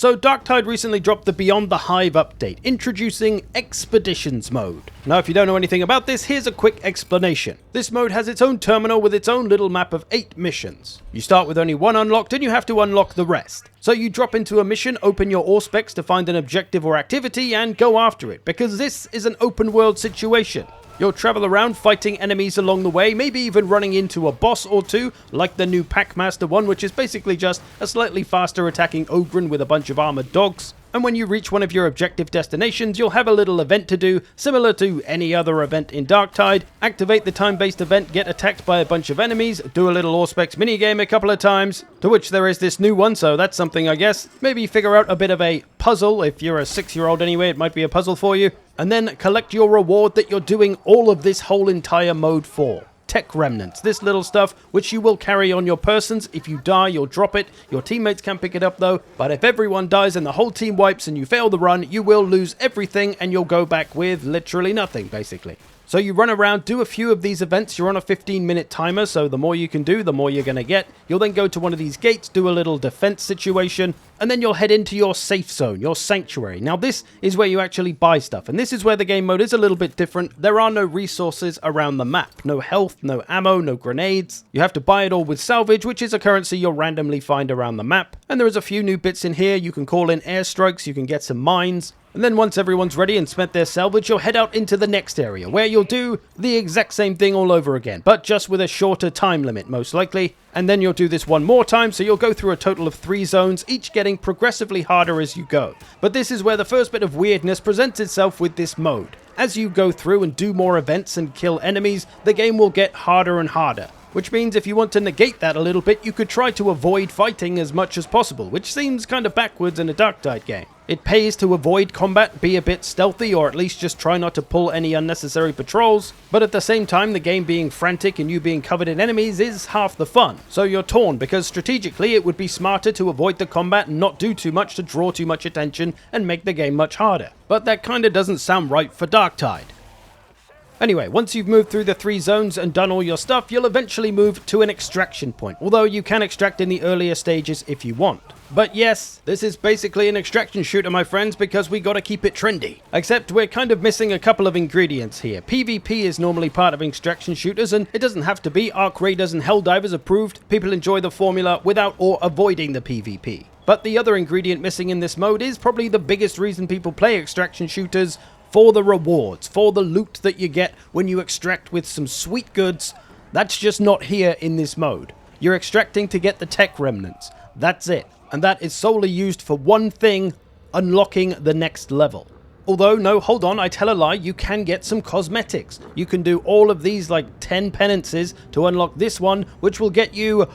So Darktide recently dropped the Beyond the Hive update, introducing Expeditions mode. Now if you don't know anything about this, here's a quick explanation. This mode has its own terminal with its own little map of 8 missions. You start with only one unlocked and you have to unlock the rest. So you drop into a mission, open your Auspex to find an objective or activity and go after it, because this is an open world situation. You'll travel around fighting enemies along the way, maybe even running into a boss or two, like the new Packmaster one, which is basically just a slightly faster attacking Ogren with a bunch of armored dogs. And when you reach one of your objective destinations, you'll have a little event to do, similar to any other event in Darktide. Activate the time-based event, get attacked by a bunch of enemies, do a little Auspex minigame a couple of times, to which there is this new one, so that's something I guess. Maybe figure out a bit of a puzzle. If you're a 6-year-old anyway, it might be a puzzle for you. And then collect your reward that you're doing all of this whole entire mode for. Tech remnants, this little stuff which you will carry on your persons. If you die, you'll drop it. Your teammates can pick it up though, but if everyone dies and the whole team wipes and you fail the run, you will lose everything and you'll go back with literally nothing, basically. So you run around, do a few of these events. You're on a 15-minute timer, so the more you can do, the more you're going to get. You'll then go to one of these gates, do a little defense situation, and then you'll head into your safe zone, your sanctuary. Now this is where you actually buy stuff, and this is where the game mode is a little bit different. There are no resources around the map. No health, no ammo, no grenades. You have to buy it all with salvage, which is a currency you'll randomly find around the map. And there is a few new bits in here. You can call in airstrikes, you can get some mines. And then once everyone's ready and spent their salvage, you'll head out into the next area, where you'll do the exact same thing all over again, but just with a shorter time limit, most likely. And then you'll do this one more time, so you'll go through a total of 3 zones, each getting progressively harder as you go. But this is where the first bit of weirdness presents itself with this mode. As you go through and do more events and kill enemies, the game will get harder and harder. Which means if you want to negate that a little bit, you could try to avoid fighting as much as possible, which seems kind of backwards in a Darktide game. It pays to avoid combat, be a bit stealthy, or at least just try not to pull any unnecessary patrols, but at the same time the game being frantic and you being covered in enemies is half the fun. So you're torn, because strategically it would be smarter to avoid the combat and not do too much to draw too much attention and make the game much harder. But that kinda doesn't sound right for Darktide. Anyway, once you've moved through the 3 zones and done all your stuff, you'll eventually move to an extraction point, although you can extract in the earlier stages if you want. But yes, this is basically an extraction shooter, my friends, because we gotta keep it trendy. Except we're kind of missing a couple of ingredients here. PvP is normally part of extraction shooters, and it doesn't have to be. Arc Raiders and Helldivers approved. People enjoy the formula without or avoiding the PvP. But the other ingredient missing in this mode is probably the biggest reason people play extraction shooters: for the rewards, for the loot that you get when you extract with some sweet goods. That's just not here in this mode. You're extracting to get the tech remnants. That's it. And that is solely used for one thing: unlocking the next level. Although, no, hold on, I tell a lie, you can get some cosmetics. You can do all of these like 10 penances to unlock this one, which will get you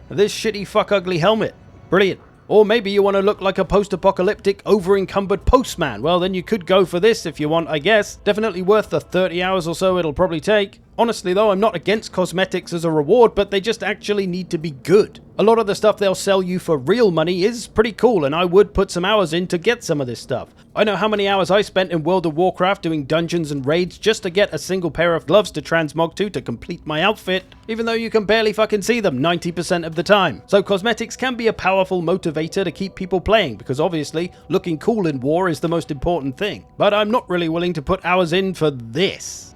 this shitty fuck ugly helmet. Brilliant. Or maybe you want to look like a post-apocalyptic, over-encumbered postman. Well, then you could go for this if you want, I guess. Definitely worth the 30 hours or so it'll probably take. Honestly though, I'm not against cosmetics as a reward, but they just actually need to be good. A lot of the stuff they'll sell you for real money is pretty cool, and I would put some hours in to get some of this stuff. I know how many hours I spent in World of Warcraft doing dungeons and raids just to get a single pair of gloves to transmog to complete my outfit, even though you can barely fucking see them 90% of the time. So cosmetics can be a powerful motivator to keep people playing, because obviously looking cool in war is the most important thing. But I'm not really willing to put hours in for this.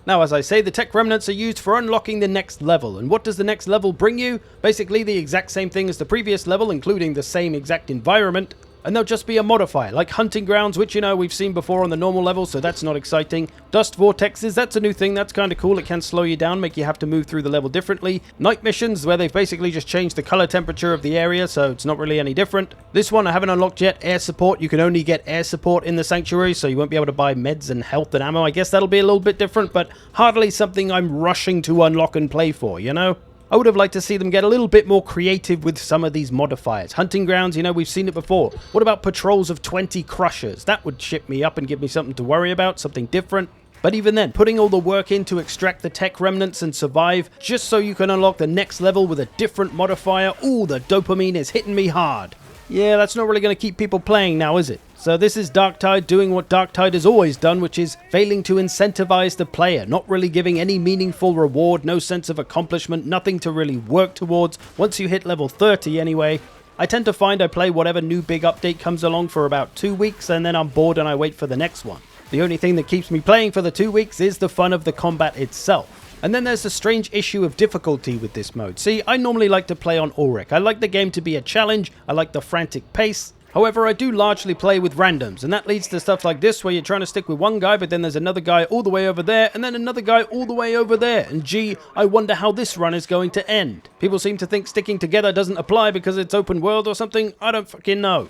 Now, as I say, the tech remnants are used for unlocking the next level. And what does the next level bring you? Basically the exact same thing as the previous level, including the same exact environment. And there'll just be a modifier, like hunting grounds, which, you know, we've seen before on the normal level, so that's not exciting. Dust vortexes, that's a new thing, that's kind of cool. It can slow you down, make you have to move through the level differently. Night missions, where they've basically just changed the color temperature of the area, so it's not really any different. This one I haven't unlocked yet. Air support, you can only get air support in the sanctuary, so you won't be able to buy meds and health and ammo. I guess that'll be a little bit different, but hardly something I'm rushing to unlock and play for, you know? I would have liked to see them get a little bit more creative with some of these modifiers. Hunting grounds, you know, we've seen it before. What about patrols of 20 crushers? That would ship me up and give me something to worry about, something different. But even then, putting all the work in to extract the tech remnants and survive, just so you can unlock the next level with a different modifier, ooh, the dopamine is hitting me hard. Yeah, that's not really going to keep people playing now, is it? So this is Darktide doing what Darktide has always done, which is failing to incentivize the player, not really giving any meaningful reward, no sense of accomplishment, nothing to really work towards once you hit level 30 anyway. I tend to find I play whatever new big update comes along for about 2 weeks, and then I'm bored and I wait for the next one. The only thing that keeps me playing for the 2 weeks is the fun of the combat itself. And then there's the strange issue of difficulty with this mode. See, I normally like to play on Ulrich. I like the game to be a challenge, I like the frantic pace. However, I do largely play with randoms, and that leads to stuff like this where you're trying to stick with one guy, but then there's another guy all the way over there, and then another guy all the way over there, and gee, I wonder how this run is going to end. People seem to think sticking together doesn't apply because it's open world or something. I don't fucking know.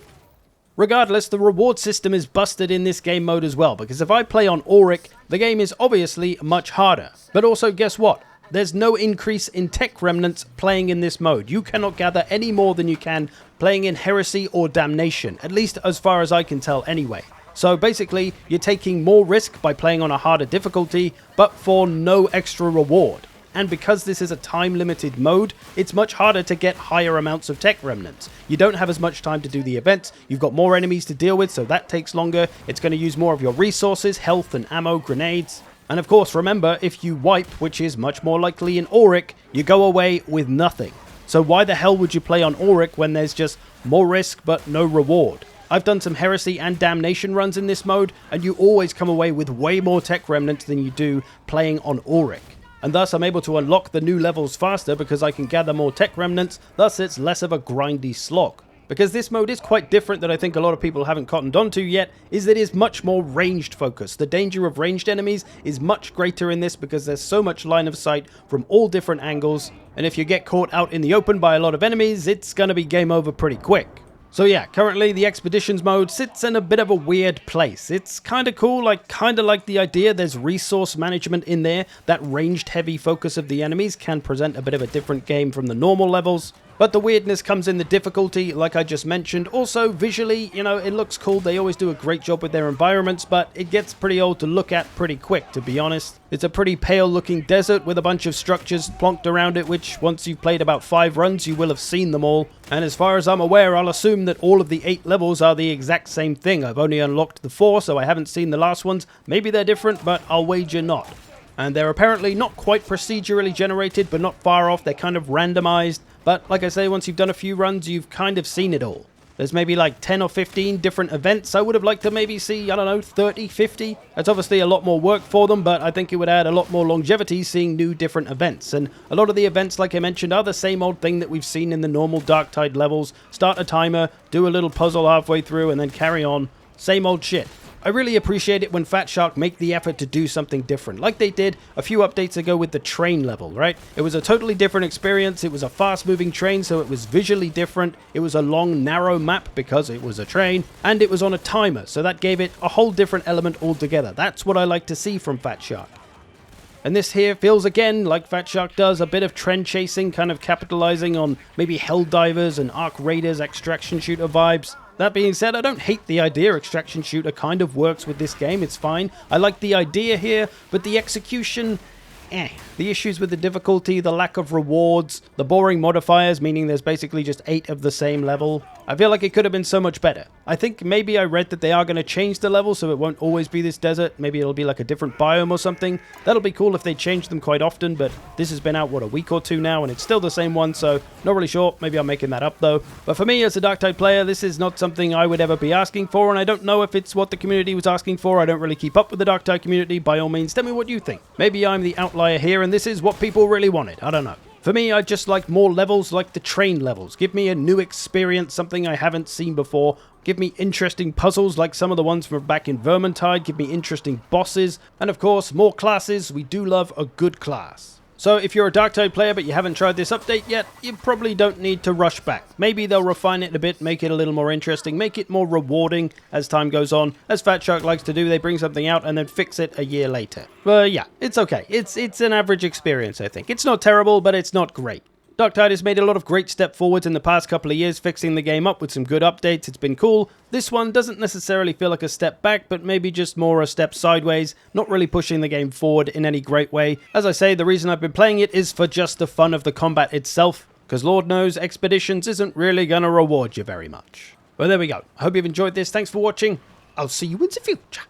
Regardless, the reward system is busted in this game mode as well, because if I play on Ulrich, the game is obviously much harder. But also, guess what? There's no increase in tech remnants playing in this mode. You cannot gather any more than you can playing in Heresy or Damnation, at least as far as I can tell anyway. So basically, you're taking more risk by playing on a harder difficulty, but for no extra reward. And because this is a time-limited mode, it's much harder to get higher amounts of tech remnants. You don't have as much time to do the events, you've got more enemies to deal with, so that takes longer. It's going to use more of your resources, health and ammo, grenades. And of course, remember, if you wipe, which is much more likely in Ulrich, you go away with nothing. So why the hell would you play on Ulrich when there's just more risk but no reward? I've done some Heresy and Damnation runs in this mode, and you always come away with way more tech remnants than you do playing on Ulrich. And thus I'm able to unlock the new levels faster because I can gather more tech remnants, thus it's less of a grindy slog. Because this mode is quite different that I think a lot of people haven't cottoned onto yet, is that it is much more ranged focused. The danger of ranged enemies is much greater in this because there's so much line of sight from all different angles, and if you get caught out in the open by a lot of enemies, it's gonna be game over pretty quick. So yeah, currently the Expeditions mode sits in a bit of a weird place. It's kinda cool, I kinda like the idea there's resource management in there. That ranged heavy focus of the enemies can present a bit of a different game from the normal levels. But the weirdness comes in the difficulty, like I just mentioned. Also, visually, you know, it looks cool. They always do a great job with their environments, but it gets pretty old to look at pretty quick, to be honest. It's a pretty pale-looking desert with a bunch of structures plonked around it, which, once you've played about 5 runs, you will have seen them all. And as far as I'm aware, I'll assume that all of the 8 levels are the exact same thing. I've only unlocked the 4, so I haven't seen the last ones. Maybe they're different, but I'll wager not. And they're apparently not quite procedurally generated, but not far off. They're kind of randomized. But like I say, once you've done a few runs, you've kind of seen it all. There's maybe like 10 or 15 different events. I would have liked to maybe see, I don't know, 30, 50. That's obviously a lot more work for them, but I think it would add a lot more longevity seeing new different events. And a lot of the events, like I mentioned, are the same old thing that we've seen in the normal Darktide levels. Start a timer, do a little puzzle halfway through, and then carry on. Same old shit. I really appreciate it when Fat Shark make the effort to do something different, like they did a few updates ago with the train level, right? It was a totally different experience, it was a fast-moving train, so it was visually different, it was a long, narrow map because it was a train, and it was on a timer, so that gave it a whole different element altogether. That's what I like to see from Fat Shark. And this here feels, again, like Fat Shark does, a bit of trend chasing, kind of capitalizing on maybe Helldivers and Arc Raiders extraction shooter vibes. That being said, I don't hate the idea. Extraction shooter kind of works with this game, it's fine. I like the idea here, but the execution, The issues with the difficulty, the lack of rewards, the boring modifiers, meaning there's basically just 8 of the same level. I feel like it could have been so much better. I think maybe I read that they are going to change the level so it won't always be this desert. Maybe it'll be like a different biome or something. That'll be cool if they change them quite often, but this has been out, what, a week or 2 now, and it's still the same one, so not really sure. Maybe I'm making that up, though. But for me, as a Darktide player, this is not something I would ever be asking for, and I don't know if it's what the community was asking for. I don't really keep up with the Darktide community. By all means, tell me what you think. Maybe I'm the outlier here, and this is what people really wanted. I don't know. For me, I just like more levels like the train levels. Give me a new experience, something I haven't seen before. Give me interesting puzzles like some of the ones from back in Vermintide. Give me interesting bosses. And of course, more classes. We do love a good class. So if you're a Darktide player but you haven't tried this update yet, you probably don't need to rush back. Maybe they'll refine it a bit, make it a little more interesting, make it more rewarding as time goes on. As Fat Shark likes to do, they bring something out and then fix it a year later. But yeah, it's okay. It's an average experience, I think. It's not terrible, but it's not great. Darktide has made a lot of great step forwards in the past couple of years, fixing the game up with some good updates. It's been cool. This one doesn't necessarily feel like a step back, but maybe just more a step sideways, not really pushing the game forward in any great way. As I say, the reason I've been playing it is for just the fun of the combat itself, because Lord knows Expeditions isn't really going to reward you very much. Well, there we go. I hope you've enjoyed this. Thanks for watching. I'll see you in the future.